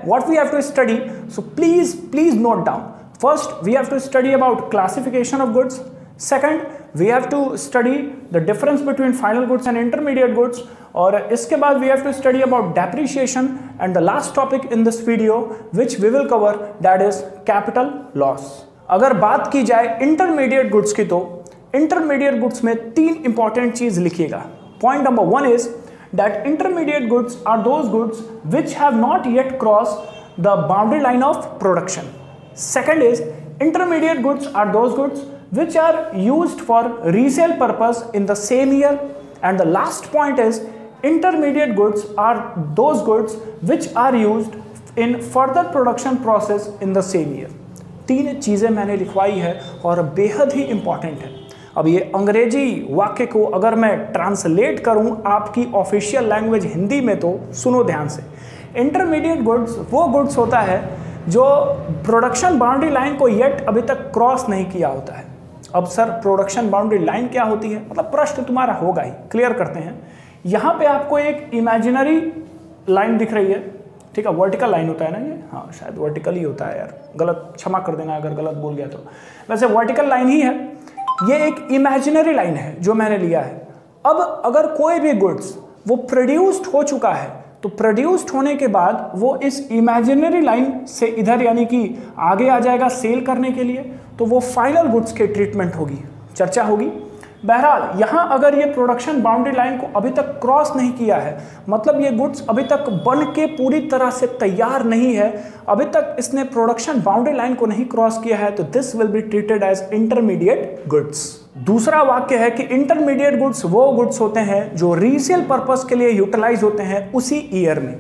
what we have to study, so please note down. First we have to study about classification of goods. Second we have to study the difference between final goods and intermediate goods. और इसके बाद we have to study about depreciation, and the last topic in this video which we will cover, that is capital loss. अगर बात की जाए intermediate goods की, तो intermediate goods में 3 इंपॉर्टेंट चीज लिखिएगा. Point number 1 is that intermediate goods are those goods which have not yet crossed the boundary line of production. Second is intermediate goods are those goods which are used for resale purpose in the same year. And the last point is intermediate goods are those goods which are used in further production process in the same year. 3 चीजें मैंने लिखवाई है और बेहद ही important है. अब ये अंग्रेजी वाक्य को अगर मैं ट्रांसलेट करूं आपकी ऑफिशियल लैंग्वेज हिंदी में, तो सुनो ध्यान से. इंटरमीडिएट गुड्स वो गुड्स होता है जो प्रोडक्शन बाउंड्री लाइन को येट अभी तक क्रॉस नहीं किया होता है. अब सर प्रोडक्शन बाउंड्री लाइन क्या होती है, मतलब प्रश्न तुम्हारा होगा ही. क्लियर करते हैं. यहाँ पे आपको एक इमेजिनरी लाइन दिख रही है, ठीक है. वर्टिकल लाइन होता है ना ये, हाँ शायद वर्टिकल ही होता है यार, गलत क्षमा कर देना अगर गलत बोल गया तो. वैसे वर्टिकल लाइन ही है. ये एक इमेजिनरी लाइन है जो मैंने लिया है. अब अगर कोई भी गुड्स वो प्रोड्यूस्ड हो चुका है, तो प्रोड्यूस्ड होने के बाद वो इस इमेजिनरी लाइन से इधर यानी कि आगे आ जाएगा सेल करने के लिए, तो वो फाइनल गुड्स के ट्रीटमेंट होगी, चर्चा होगी. बहरहाल यहाँ अगर ये प्रोडक्शन बाउंड्री लाइन को अभी तक क्रॉस नहीं किया है, मतलब ये गुड्स अभी तक बन के पूरी तरह से तैयार नहीं है, अभी तक इसने प्रोडक्शन बाउंड्री लाइन को नहीं क्रॉस किया है, तो this will be treated as intermediate goods. दूसरा वाक्य है कि इंटरमीडिएट गुड्स वो गुड्स होते हैं जो रीसेल पर्पस के लिए यूटिलाइज होते हैं उसी ईयर में,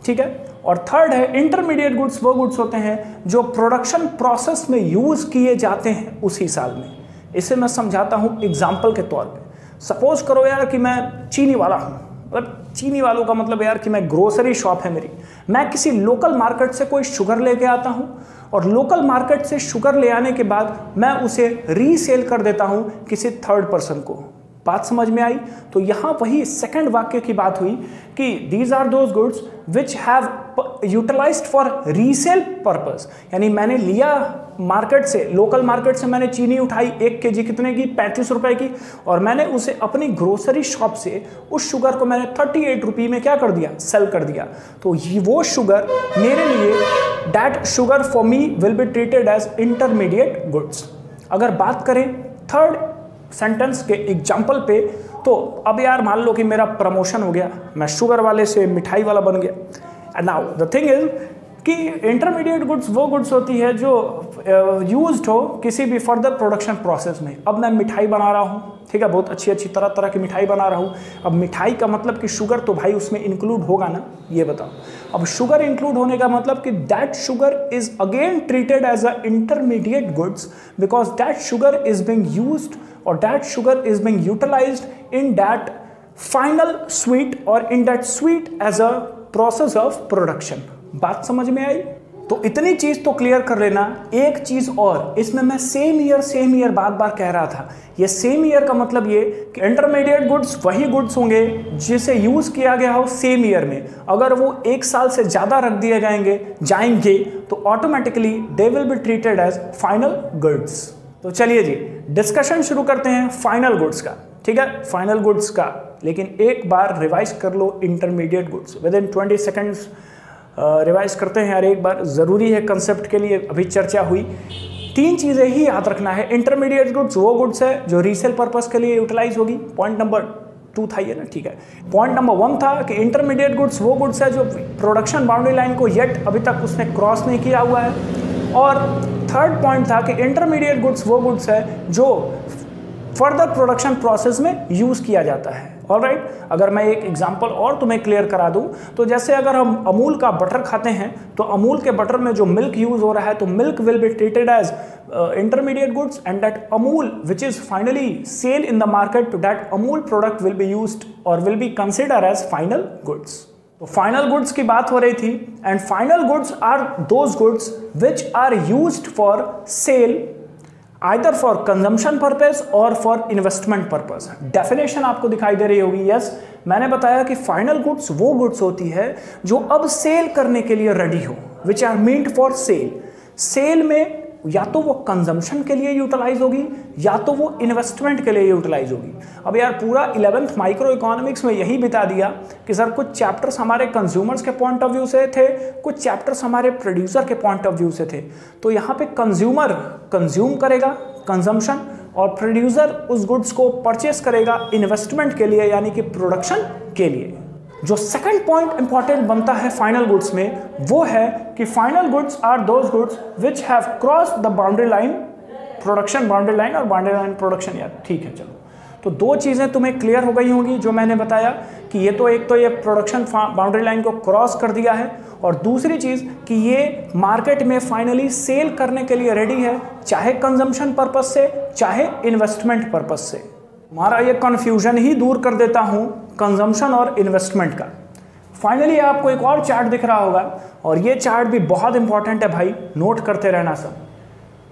ठीक है. और थर्ड है इंटरमीडिएट गुड्स वो गुड्स होते हैं जो प्रोडक्शन प्रोसेस में यूज किए जाते हैं उसी साल में. इसे मैं समझाता हूं एग्जाम्पल के तौर पे. सपोज करो यार कि मैं चीनी वाला हूं, मतलब चीनी वालों का मतलब यार कि मैं ग्रोसरी शॉप है मेरी, मैं किसी लोकल मार्केट से कोई शुगर लेके आता हूं और लोकल मार्केट से शुगर ले आने के बाद मैं उसे रीसेल कर देता हूं किसी थर्ड पर्सन को. बात समझ में आई. तो यहां वही सेकंड वाक्य की बात हुई कि these are those goods which have utilized for resale purpose, यानी मैंने लिया मार्केट से, लोकल मार्केट से मैंने चीनी उठाई 1 kg कितने की, 35 रुपए की, और मैंने उसे अपनी ग्रोसरी शॉप से उस शुगर को मैंने 38 रुपये में क्या कर दिया, सेल कर दिया. तो वो शुगर मेरे लिए, that sugar for me will be treated as intermediate goods. अगर बात करें थर्ड सेंटेंस के एग्जाम्पल पे, तो अब यार मान लो कि मेरा प्रमोशन हो गया, मैं शुगर वाले से मिठाई वाला बन गया. And now the thing is कि इंटरमीडिएट गुड्स वो गुड्स होती है जो यूज्ड हो किसी भी फर्दर प्रोडक्शन प्रोसेस में. अब मैं मिठाई बना रहा हूँ, ठीक है, बहुत अच्छी अच्छी तरह तरह की मिठाई बना रहा हूँ. अब मिठाई का मतलब कि शुगर तो भाई उसमें इंक्लूड होगा ना, ये बताओ. अब शुगर इंक्लूड होने का मतलब कि that sugar is again treated as a intermediate goods because that sugar is being used और that sugar is being utilized in that final sweet और in that sweet as a process of production. बात समझ में आई. तो इतनी चीज तो clear कर लेना. एक चीज और, इसमें मैं सेम ईयर बार बार कह रहा था. ये सेम ईयर का मतलब ये कि इंटरमीडिएट गुड्स वही गुड्स होंगे जिसे यूज किया गया हो सेम ईयर में. अगर वो 1 साल से ज्यादा रख दिए जाएंगे तो automatically they will be treated as final goods. तो चलिए जी डिस्कशन शुरू करते हैं फाइनल गुड्स का, ठीक है, फाइनल गुड्स का. लेकिन एक बार रिवाइज कर लो intermediate goods, within 20 seconds revise करते हैं यार एक बार, ज़रूरी है कंसेप्ट के लिए. अभी चर्चा हुई 3 चीज़ें ही याद रखना है. इंटरमीडिएट गुड्स वो गुड्स है जो रीसेल पर्पस के लिए यूटिलाइज होगी. पॉइंट नंबर 2 था ये ना, ठीक है. पॉइंट नंबर 1 था कि इंटरमीडिएट गुड्स वो गुड्स है जो प्रोडक्शन बाउंड्री लाइन को येट अभी तक उसने क्रॉस नहीं किया हुआ है. और थर्ड पॉइंट था कि इंटरमीडिएट गुड्स वो गुड्स है जो फर्दर प्रोडक्शन प्रोसेस में यूज किया जाता है. ऑलराइट, अगर मैं एक एग्जांपल और तुम्हें क्लियर करा दूं, तो जैसे अगर हम अमूल का बटर खाते हैं, तो अमूल के बटर में जो मिल्क यूज हो रहा है, तो milk will be treated as intermediate goods, and that Amul which is finally sale in the market, to that Amul product will be used or will be considered as final goods. तो final goods की बात हो रही थी, and final goods are those goods which are used for sale either for consumption purpose और for investment purpose. Definition आपको दिखाई दे रही होगी. यस, मैंने बताया कि फाइनल गुड्स वो गुड्स होती है जो अब सेल करने के लिए रेडी हो, which are meant for sale. Sale में या तो वो कंजम्पशन के लिए यूटिलाइज होगी या तो वो इन्वेस्टमेंट के लिए यूटिलाइज होगी। अब यार पूरा 11th माइक्रो इकोनॉमिक्स में यही बिता दिया कि सर कुछ चैप्टर्स हमारे कंज्यूमर्स के पॉइंट ऑफ व्यू से थे, कुछ चैप्टर्स हमारे प्रोड्यूसर के पॉइंट ऑफ व्यू से थे। तो यहाँ पे कंज्यूमर कंज्यूम करेगा, कंजम्पशन, और प्रोड्यूसर उस गुड्स को परचेस करेगा इन्वेस्टमेंट के लिए, यानी कि प्रोडक्शन के लिए। जो सेकंड पॉइंट इंपॉर्टेंट बनता है फाइनल गुड्स में वो है कि final goods are those goods which have cross the boundary line, production boundary line और बाउंड्री लाइन प्रोडक्शन। यार ठीक है, चलो तो दो चीज़ें तुम्हें क्लियर हो गई होंगी जो मैंने बताया कि ये तो एक तो ये प्रोडक्शन बाउंड्री लाइन को क्रॉस कर दिया है, और दूसरी चीज़ कि ये मार्केट में फाइनली सेल करने के लिए रेडी है, चाहे कंजम्पशन पर्पज से चाहे इन्वेस्टमेंट पर्पज से। हमारा ये कन्फ्यूजन ही दूर कर देता हूँ कंजम्पशन और इन्वेस्टमेंट का। फाइनली आपको एक और चार्ट दिख रहा होगा, और ये चार्ट भी बहुत इंपॉर्टेंट है भाई, नोट करते रहना सब।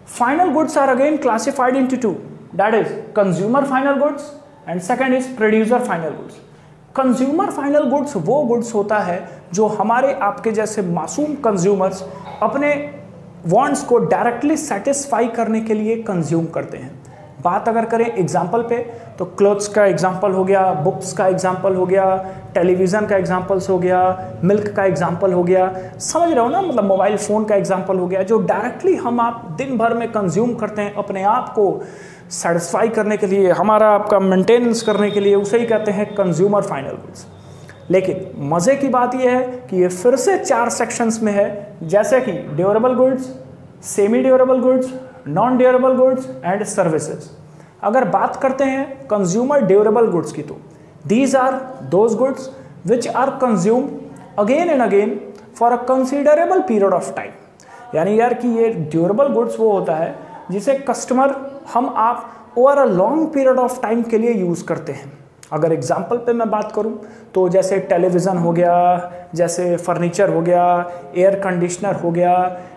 Final goods are again classified into two, that is consumer final goods and second is producer final goods. Consumer final goods वो गुड्स होता है जो हमारे आपके जैसे मासूम कंज्यूमर्स अपने वांट्स को डायरेक्टली सेटिस्फाई करने के लिए कंज्यूम करते हैं। बात अगर करें एग्जाम्पल पे तो क्लोथ्स का एग्जाम्पल हो गया, बुक्स का एग्जाम्पल हो गया, टेलीविज़न का एग्जाम्पल्स हो गया, मिल्क का एग्जाम्पल हो गया, समझ रहे हो ना, मतलब मोबाइल फ़ोन का एग्जाम्पल हो गया, जो डायरेक्टली हम आप दिन भर में कंज्यूम करते हैं अपने आप को सेटिस्फाई करने के लिए, हमारा आपका मेंटेनेंस करने के लिए, उसे ही कहते हैं कंज्यूमर फाइनल गुड्स। लेकिन मज़े की बात यह है कि ये फिर से 4 सेक्शंस में है, जैसे कि durable goods, semi durable goods, non durable goods and services. अगर बात करते हैं कंज्यूमर ड्यूरेबल गुड्स की तो these are those goods which are consume again and again for a considerable period of time. यानी यार कि ये ड्यूरेबल गुड्स वो होता है जिसे कस्टमर हम आप over a long period of time के लिए यूज़ करते हैं। अगर एग्जाम्पल पे मैं बात करूं तो जैसे टेलीविज़न हो गया, जैसे फर्नीचर हो गया, एयर कंडीशनर हो गया,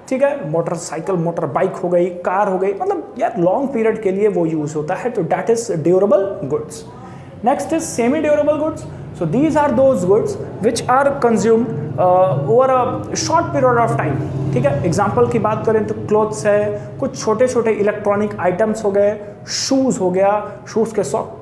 ठीक है, मोटरसाइकिल मोटर बाइक हो गई, कार हो गई, मतलब यार लॉन्ग पीरियड के लिए वो यूज़ होता है, तो that is durable goods. Next is semi durable goods. So these are those goods which are consumed over a short period of time. ठीक है, एग्जाम्पल की बात करें तो क्लोथ्स है, कुछ छोटे छोटे इलेक्ट्रॉनिक आइटम्स हो गए, शूज़ हो गया, शूज़ के सॉक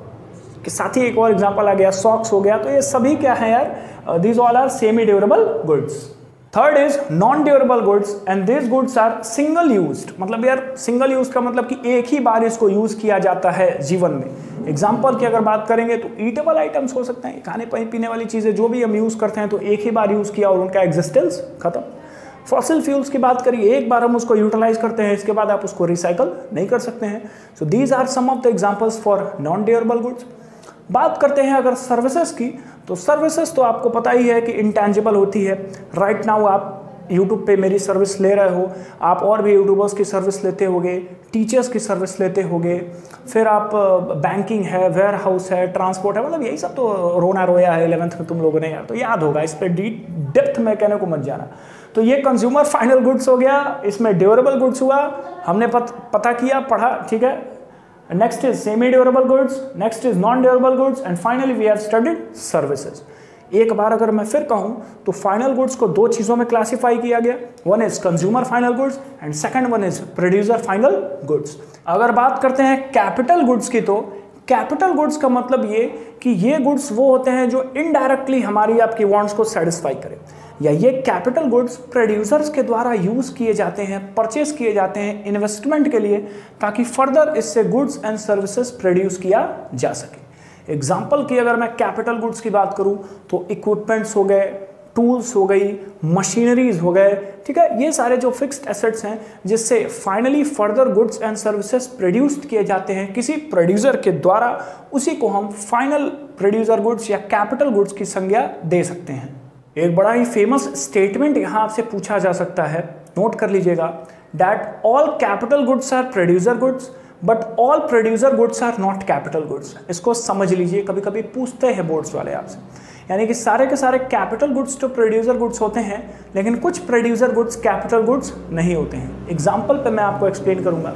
के साथ ही एक और एग्जाम्पल आ गया, सॉक्स हो गया। तो ये सभी क्या है यार, these all are semi durable goods. Third is non durable goods and this goods are single used. मतलब यार सिंगल यूज का मतलब कि एक ही बार इसको यूज किया जाता है जीवन में। एग्जाम्पल की अगर बात करेंगे तो ईटेबल आइटम्स हो सकते हैं, खाने पीने वाली चीज़ें जो भी हम यूज़ करते हैं तो एक ही बार यूज़ किया और उनका एग्जिस्टेंस खत्म। फॉसिल फ्यूल्स की बात करिए, एक बार हम उसको यूटिलाइज करते हैं, इसके बाद आप उसको रिसाइकल नहीं कर सकते हैं। So these are some of the examples for non durable goods. बात करते हैं अगर सर्विसेज की, तो सर्विसेज तो आपको पता ही है कि इंटेंजिबल होती है। राइट नाउ आप यूट्यूब पे मेरी सर्विस ले रहे हो, आप और भी यूट्यूबर्स की सर्विस लेते होगे, टीचर्स की सर्विस लेते होगे, फिर आप बैंकिंग है, वेयर हाउस है, ट्रांसपोर्ट है, मतलब यही सब तो रोना रोया है 11th में तुम लोगों ने, यार तो याद होगा, इस पर डेप्थ में कहने को मत जाना। तो ये कंज्यूमर फाइनल गुड्स हो गया, इसमें ड्यूरेबल गुड्स हुआ, हमने पता किया, पढ़ा, ठीक है। Next is semi-durable goods, next is non-durable goods, and finally we have studied services. एक बार अगर मैं फिर कहूँ तो फाइनल गुड्स को दो चीज़ों में क्लासिफाई किया गया, one is consumer final goods and second one is producer final goods. अगर बात करते हैं कैपिटल गुड्स की, तो कैपिटल गुड्स का मतलब ये कि ये गुड्स वो होते हैं जो इनडायरेक्टली हमारी आपकी वांट्स को सेटिस्फाई करें, या ये कैपिटल गुड्स प्रोड्यूसर्स के द्वारा यूज़ किए जाते हैं, परचेज किए जाते हैं इन्वेस्टमेंट के लिए, ताकि फर्दर इससे गुड्स एंड सर्विसेज प्रोड्यूस किया जा सके। एग्जाम्पल की अगर मैं कैपिटल गुड्स की बात करूं तो इक्विपमेंट्स हो गए, टूल्स हो गई, मशीनरीज हो गए, ठीक है, ये सारे जो फिक्स्ड एसेट्स हैं जिससे finally further goods and services produced किए जाते हैं किसी प्रोड्यूसर के द्वारा, उसी को हम फाइनल प्रोड्यूसर गुड्स या कैपिटल गुड्स की संज्ञा दे सकते हैं। एक बड़ा ही फेमस स्टेटमेंट यहाँ आपसे पूछा जा सकता है, नोट कर लीजिएगा, that all capital goods are producer goods but all producer goods are not capital goods. इसको समझ लीजिए, कभी कभी पूछते हैं बोर्ड्स वाले आपसे, यानी कि सारे के सारे कैपिटल गुड्स तो प्रोड्यूसर गुड्स होते हैं, लेकिन कुछ प्रोड्यूसर गुड्स कैपिटल गुड्स नहीं होते हैं। एग्जाम्पल पे मैं आपको एक्सप्लेन करूंगा।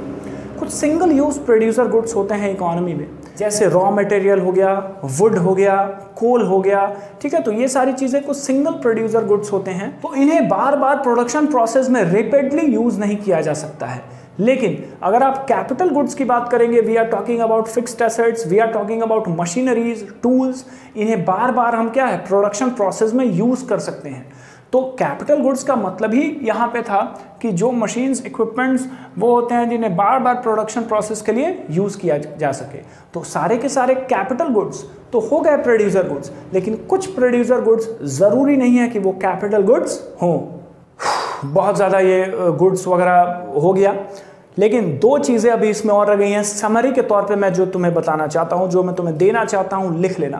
कुछ सिंगल यूज प्रोड्यूसर गुड्स होते हैं इकोनॉमी में, जैसे रॉ मटेरियल हो गया, वुड हो गया, कोल हो गया, ठीक है। तो ये सारी चीजें कुछ सिंगल प्रोड्यूसर गुड्स होते हैं, तो इन्हें बार बार प्रोडक्शन प्रोसेस में रैपिडली यूज नहीं किया जा सकता है। लेकिन अगर आप कैपिटल गुड्स की बात करेंगे, we are talking about fixed assets, we are talking about machineries, tools, इन्हें बार बार हम क्या है प्रोडक्शन प्रोसेस में यूज कर सकते हैं। तो कैपिटल गुड्स का मतलब ही यहाँ पे था कि जो मशीन्स, इक्विपमेंट्स वो होते हैं जिन्हें बार बार प्रोडक्शन प्रोसेस के लिए यूज किया जा सके। तो सारे के सारे कैपिटल गुड्स तो हो गए प्रोड्यूसर गुड्स, लेकिन कुछ प्रोड्यूसर गुड्स जरूरी नहीं है कि वो कैपिटल गुड्स हों। बहुत ज़्यादा ये गुड्स वगैरह हो गया, लेकिन दो चीज़ें अभी इसमें और रह गई हैं समरी के तौर पे मैं जो तुम्हें बताना चाहता हूँ, जो मैं तुम्हें देना चाहता हूँ, लिख लेना।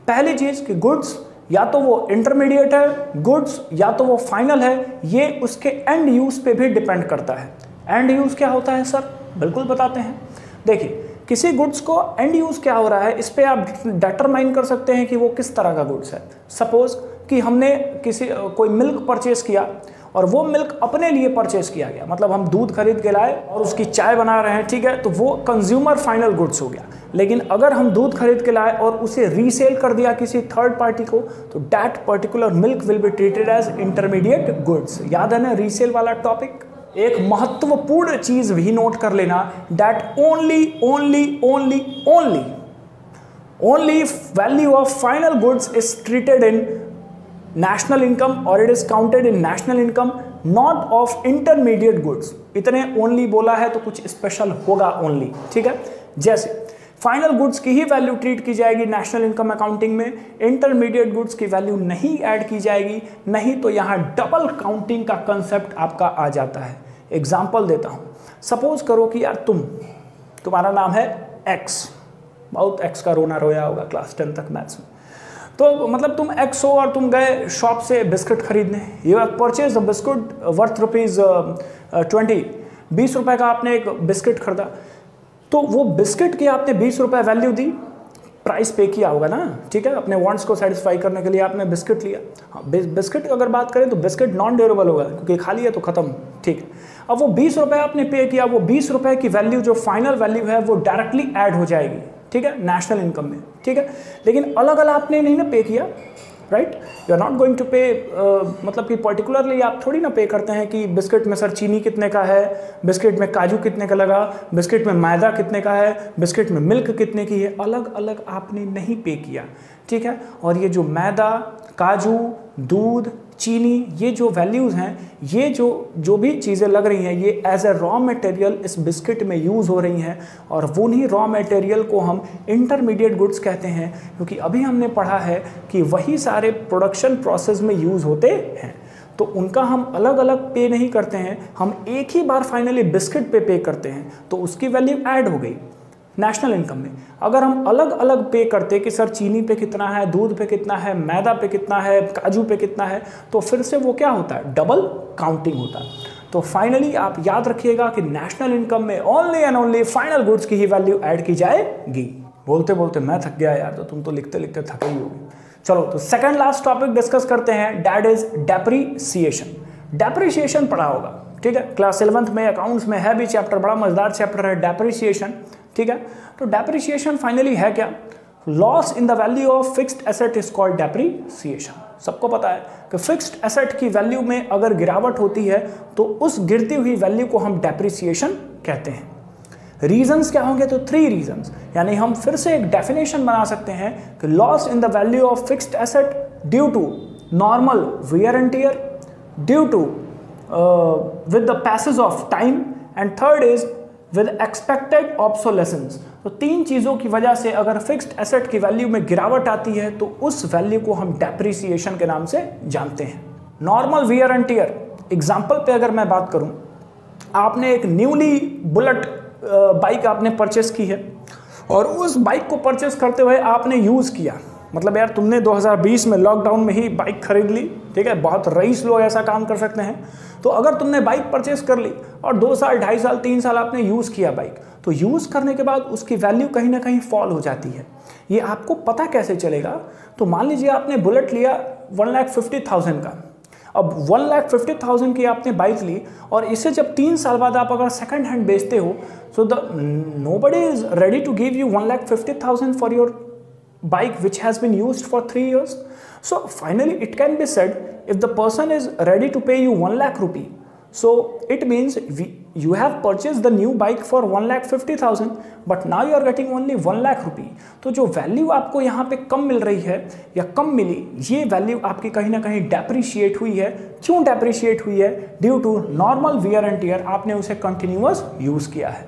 पहली चीज़ कि गुड्स या तो वो इंटरमीडिएट है, गुड्स या तो वो फाइनल है, ये उसके एंड यूज़ पे भी डिपेंड करता है। एंड यूज़ क्या होता है सर? बिल्कुल बताते हैं। देखिए, किसी गुड्स को एंड यूज़ क्या हो रहा है, इस पे आप डिटरमाइन कर सकते हैं कि वो किस तरह का गुड्स है। सपोज कि हमने कोई मिल्क परचेस किया और वो मिल्क अपने लिए परचेस किया गया, मतलब हम दूध खरीद के लाए और उसकी चाय बना रहे हैं, ठीक है, तो वो कंज्यूमर फाइनल गुड्स हो गया। लेकिन अगर हम दूध खरीद के लाए और उसे रीसेल कर दिया किसी थर्ड पार्टी को, तो that particular milk will be treated as intermediate goods. याद है ना रीसेल वाला टॉपिक? एक महत्वपूर्ण चीज भी नोट कर लेना, that only value of final goods is treated in national income or it is counted in national income, not of intermediate goods। इतने ओनली बोला है तो कुछ स्पेशल होगा ओनली, ठीक है। जैसे फाइनल गुड्स की ही वैल्यू ट्रीट की जाएगी नेशनल इनकम अकाउंटिंग में, इंटरमीडिएट गुड्स की वैल्यू नहीं ऐड की जाएगी, नहीं तो यहाँ डबल काउंटिंग का कंसेप्ट आपका आ जाता है। एग्जाम्पल देता हूँ, सपोज करो कि यार तुम्हारा नाम है एक्स, बहुत एक्स का रोना रोया होगा क्लास 10 तक मैथ्स में। तो मतलब तुम एक्स हो और तुम गए शॉप से बिस्किट खरीदने, you have purchase a biscuit worth ₹20, 20 रुपए का आपने एक बिस्किट खरीदा। तो वो बिस्किट की आपने 20 रुपए वैल्यू दी, प्राइस पे किया होगा ना, ठीक है, अपने वांट्स को सेटिस्फाई करने के लिए आपने बिस्किट लिया। हाँ, बिस्किट अगर बात करें तो बिस्किट नॉन ड्यूरेबल होगा क्योंकि खा लिया तो खत्म, ठीक है। अब वो 20 रुपए आपने पे किया, वो 20 रुपए की वैल्यू जो फाइनल वैल्यू है वो डायरेक्टली ऐड हो जाएगी, ठीक है, नेशनल इनकम में, ठीक है। लेकिन अलग अलग आपने नहीं ना पे किया, right, you are not going to pay, मतलब कि पर्टिकुलरली आप थोड़ी ना पे करते हैं कि बिस्किट में सर चीनी कितने का है, बिस्किट में काजू कितने का लगा, बिस्किट में मैदा कितने का है, बिस्किट में मिल्क कितने की है, अलग अलग आपने नहीं पे किया, ठीक है। और ये जो मैदा, काजू, दूध, चीनी, ये जो वैल्यूज़ हैं, ये जो भी चीज़ें लग रही हैं, ये एज ए रॉ मटेरियल इस बिस्किट में यूज़ हो रही हैं, और वो नहीं रॉ मटेरियल को हम इंटरमीडिएट गुड्स कहते हैं, क्योंकि अभी हमने पढ़ा है कि वही सारे प्रोडक्शन प्रोसेस में यूज़ होते हैं। तो उनका हम अलग अलग पे नहीं करते हैं, हम एक ही बार फाइनली बिस्किट पे करते हैं, तो उसकी वैल्यू ऐड हो गई नेशनल इनकम में। अगर हम अलग अलग पे करते कि सर चीनी पे कितना है, दूध पे कितना है, मैदा पे कितना है, काजू पे कितना है, तो फिर से वो क्या होता है, डबल काउंटिंग होता है। तो फाइनली आप याद रखिएगा कि नेशनल इनकम में only and only final goods की ही वैल्यू ऐड की जाएगी। बोलते बोलते मैं थक गया यार, तो तुम तो लिखते लिखते थके ही होगे। चलो तो सेकंड लास्ट टॉपिक डिस्कस करते हैं, दैट इज डेप्रीसिएशन। डेप्रीसिएशन पढ़ा होगा, ठीक है, क्लास 11th में अकाउंट्स में है भी चैप्टर, बड़ा मजेदार चैप्टर है डेप्रीसिएशन, ठीक है। तो डेप्रीसिएशन फाइनली है क्या? Loss in the value of fixed asset is called depreciation. सबको पता है कि फिक्स्ड एसेट की वैल्यू में अगर गिरावट होती है तो उस गिरती हुई वैल्यू को हम डेप्रीसिएशन कहते हैं। रीजंस क्या होंगे? तो 3 रीजंस, यानी हम फिर से एक डेफिनेशन बना सकते हैं कि loss in the value of fixed asset due to normal wear and tear, due to with the passage of time, and third is with expected obsolescence. तो 3 चीज़ों की वजह से अगर फिक्स्ड एसेट की वैल्यू में गिरावट आती है तो उस वैल्यू को हम डेप्रीसिएशन के नाम से जानते हैं। Normal wear and tier, example पे अगर मैं बात करूं, आपने एक न्यूली बुलेट बाइक आपने परचेस की है और उस बाइक को परचेस करते हुए आपने यूज़ किया, मतलब यार तुमने 2020 में लॉकडाउन में ही बाइक खरीद ली, ठीक है, बहुत रईस लोग ऐसा काम कर सकते हैं। तो अगर तुमने बाइक परचेस कर ली और 2 साल, 2.5 साल, 3 साल आपने यूज़ किया बाइक, तो यूज़ करने के बाद उसकी वैल्यू कहीं ना कहीं फॉल हो जाती है। ये आपको पता कैसे चलेगा? तो मान लीजिए आपने बुलेट लिया 1,50,000 का, अब 1,50,000 की आपने बाइक ली और इसे जब 3 साल बाद आप अगर सेकंड हैंड बेचते हो, सो nobody is ready to give you 1,50,000 for your bike which has been used for 3 years. So finally it can be said, if the person is ready to pay you 1 lakh rupee, so it means you have purchased the new bike for 1,50,000 but now you are getting only 1 lakh rupee. तो जो value आपको यहाँ पे कम मिल रही है या कम मिली, ये value आपकी कहीं ना कहीं डेप्रिशिएट हुई है। क्यों डेप्रिशिएट हुई है? Due to normal wear and tear, आपने उसे कंटिन्यूअस यूज किया है।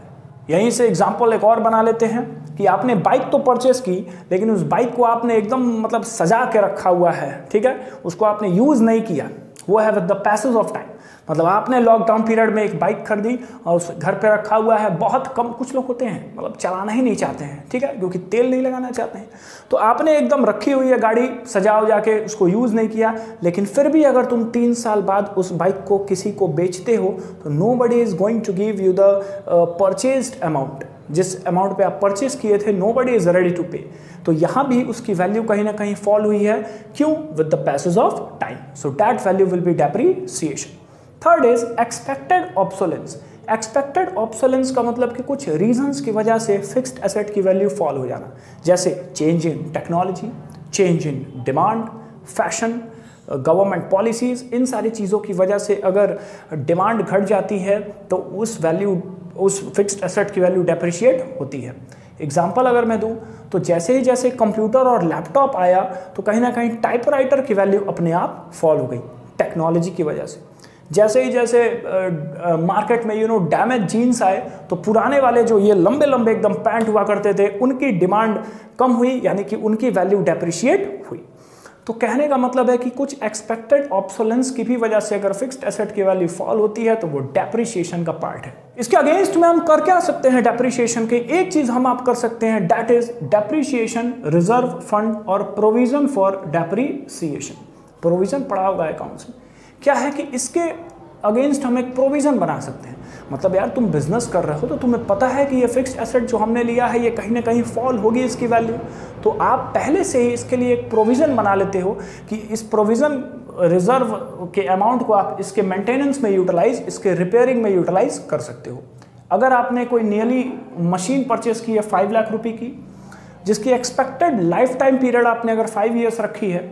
यहीं से एग्जाम्पल एक और बना लेते हैं कि आपने बाइक तो परचेस की, लेकिन उस बाइक को आपने एकदम मतलब सजा के रखा हुआ है, ठीक है, उसको आपने यूज़ नहीं किया। वो है with the passage of time, मतलब आपने लॉकडाउन पीरियड में एक बाइक खरीदी और उस घर पे रखा हुआ है। बहुत कम कुछ लोग होते हैं मतलब चलाना ही नहीं चाहते हैं, ठीक है, क्योंकि तेल नहीं लगाना चाहते हैं। तो आपने एकदम रखी हुई है गाड़ी, सजाओ जाके, उसको यूज़ नहीं किया, लेकिन फिर भी अगर तुम 3 साल बाद उस बाइक को किसी को बेचते हो तो nobody is going to give you the purchased amount। जिस अमाउंट पे आप परचेस किए थे, nobody is ready to pay। तो यहाँ भी उसकी वैल्यू कहीं ना कहीं फॉल हुई है। क्यों? With the passage of time, so that value will be depreciation. Third is expected obsolescence. Expected obsolescence का मतलब कि कुछ रीजंस की वजह से फिक्स्ड एसेट की वैल्यू फॉल हो जाना, जैसे change in technology, change in demand, fashion, government policies. इन सारी चीज़ों की वजह से अगर डिमांड घट जाती है तो उस फिक्स्ड एसेट की वैल्यू डेप्रिशिएट होती है। एग्जाम्पल अगर मैं दूं तो जैसे ही जैसे कंप्यूटर और लैपटॉप आया तो कहीं ना कहीं टाइपराइटर की वैल्यू अपने आप फॉल हो गई टेक्नोलॉजी की वजह से। जैसे ही जैसे मार्केट में डैमेज जीन्स आए तो पुराने वाले जो ये लंबे लंबे एकदम पैंट हुआ करते थे, उनकी डिमांड कम हुई, यानी कि उनकी वैल्यू डेप्रिशिएट हुई। तो कहने का मतलब है कि कुछ एक्सपेक्टेड ऑब्सोलेंस की भी वजह से अगर फिक्स्ड एसेट की वैल्यू फॉल होती है तो वो डेप्रिशिएशन का पार्ट है। इसके अगेंस्ट में हम कर क्या सकते हैं डेप्रिशिएशन के? एक चीज हम आप कर सकते हैं, that is depreciation reserve fund और प्रोविजन फॉर डेप्रिसिएशन। प्रोविजन पढ़ा होगा अकाउंट्स में, क्या है कि इसके अगेंस्ट हम एक प्रोविजन बना सकते हैं। मतलब यार तुम बिजनेस कर रहे हो तो तुम्हें पता है कि ये फिक्स्ड एसेट जो हमने लिया है ये कहीं ना कहीं फॉल होगी इसकी वैल्यू, तो आप पहले से ही इसके लिए एक प्रोविजन बना लेते हो कि इस प्रोविजन रिजर्व के अमाउंट को आप इसके मेंटेनेंस में यूटिलाइज, इसके रिपेयरिंग में यूटिलाइज कर सकते हो। अगर आपने कोई नियरली मशीन परचेस की है 5 लाख रुपए की, जिसकी एक्सपेक्टेड लाइफ टाइम पीरियड आपने अगर 5 ईयर्स रखी है,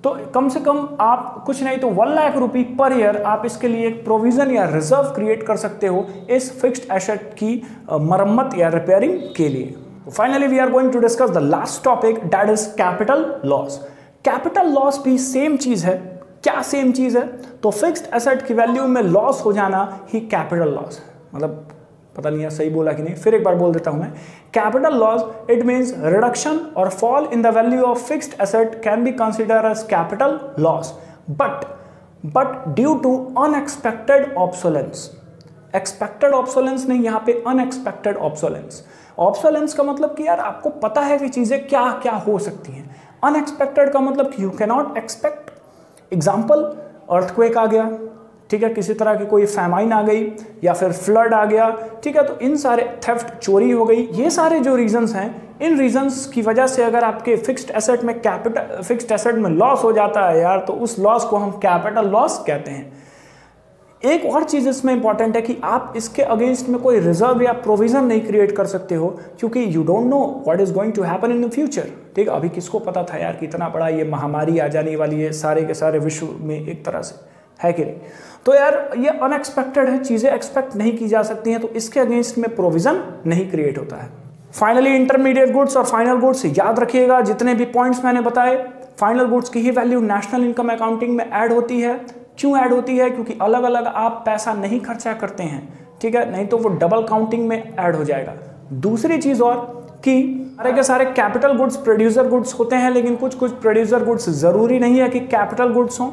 तो कम से कम आप कुछ नहीं तो 1 लाख रुपए पर ईयर आप इसके लिए एक प्रोविजन या रिजर्व क्रिएट कर सकते हो इस फिक्स्ड एसेट की मरम्मत या रिपेयरिंग के लिए। Finally we are going to discuss the last topic, that is capital loss. Capital loss भी सेम चीज है। क्या सेम चीज है? तो फिक्स्ड एसेट की वैल्यू में लॉस हो जाना ही कैपिटल लॉस है। मतलब पता नहीं यार सही बोला कि नहीं, फिर एक बार बोल देता हूं मैं। Capital loss it means reduction और fall in the value of fixed asset can be considered as capital loss, but due to unexpected obsolescence. Expected obsolescence नहीं, यहाँ पे अनएक्सपेक्टेड ऑब्सोलेंस। ऑब्सोलेंस का मतलब कि यार आपको पता है कि चीजें क्या क्या हो सकती हैं। अनएक्सपेक्टेड का मतलब कि you can not expect. Example, earthquake आ गया, ठीक है, किसी तरह की कोई फैमाइन आ गई या फिर फ्लड आ गया, ठीक है, तो इन सारे थेफ्ट, चोरी हो गई, ये सारे जो रीजंस हैं, इन रीजंस की वजह से अगर आपके फिक्स्ड एसेट में लॉस हो जाता है यार, तो उस लॉस को हम कैपिटल लॉस कहते हैं। एक और चीज इसमें इंपॉर्टेंट है कि आप इसके अगेंस्ट में कोई रिजर्व या प्रोविजन नहीं क्रिएट कर सकते हो, क्योंकि you don't know what is going to happen in the future. ठीक है, अभी किसको पता था यार कि इतना बड़ा ये महामारी आ जाने वाली है सारे के सारे विश्व में, एक तरह से है कि नहीं। तो यार ये अनएक्सपेक्टेड है, चीजें एक्सपेक्ट नहीं की जा सकती हैं, तो इसके अगेंस्ट में प्रोविजन नहीं क्रिएट होता है। फाइनली इंटरमीडिएट गुड्स और फाइनल गुड्स याद रखिएगा, जितने भी पॉइंट्स मैंने बताए, फाइनल गुड्स की ही वैल्यू नेशनल इनकम अकाउंटिंग में ऐड होती है। क्यों ऐड होती है? क्योंकि अलग अलग आप पैसा नहीं खर्चा करते हैं, ठीक है, नहीं तो वो डबल काउंटिंग में ऐड हो जाएगा। दूसरी चीज और कि सारे के सारे कैपिटल गुड्स प्रोड्यूसर गुड्स होते हैं, लेकिन कुछ कुछ प्रोड्यूसर गुड्स जरूरी नहीं है कि कैपिटल गुड्स हों।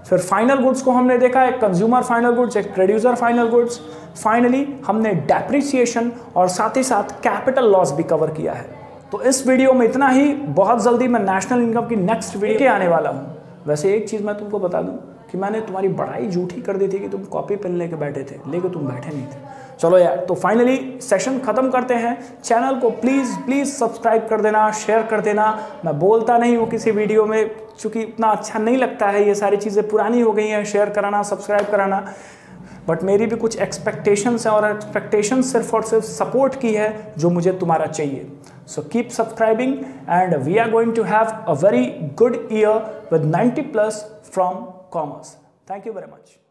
फिर फाइनल गुड्स को हमने देखा, एक कंज्यूमर फाइनल गुड्स, एक प्रोड्यूसर फाइनल गुड्स। फाइनली हमने डेप्रिसिएशन और साथ ही साथ कैपिटल लॉस भी कवर किया है। तो इस वीडियो में इतना ही। बहुत जल्दी मैं नेशनल इनकम की नेक्स्ट वीडियो के आने वाला हूँ। वैसे एक चीज़ मैं तुमको बता दूँ कि मैंने तुम्हारी बड़ाई झूठी कर दी थी कि तुम कॉपी पेन लेके बैठे थे, लेकिन तुम बैठे नहीं थे। चलो यार, तो फाइनली सेशन खत्म करते हैं। चैनल को प्लीज़ सब्सक्राइब कर देना, शेयर कर देना। मैं बोलता नहीं हूँ किसी वीडियो में, चूँकि उतना अच्छा नहीं लगता है, ये सारी चीज़ें पुरानी हो गई हैं शेयर कराना, सब्सक्राइब कराना, बट मेरी भी कुछ एक्सपेक्टेशंस है और एक्सपेक्टेशंस सिर्फ और सिर्फ सपोर्ट की है जो मुझे तुम्हारा चाहिए. So keep subscribing and we are going to have a very good year with 90+ from commerce. Thank you very much.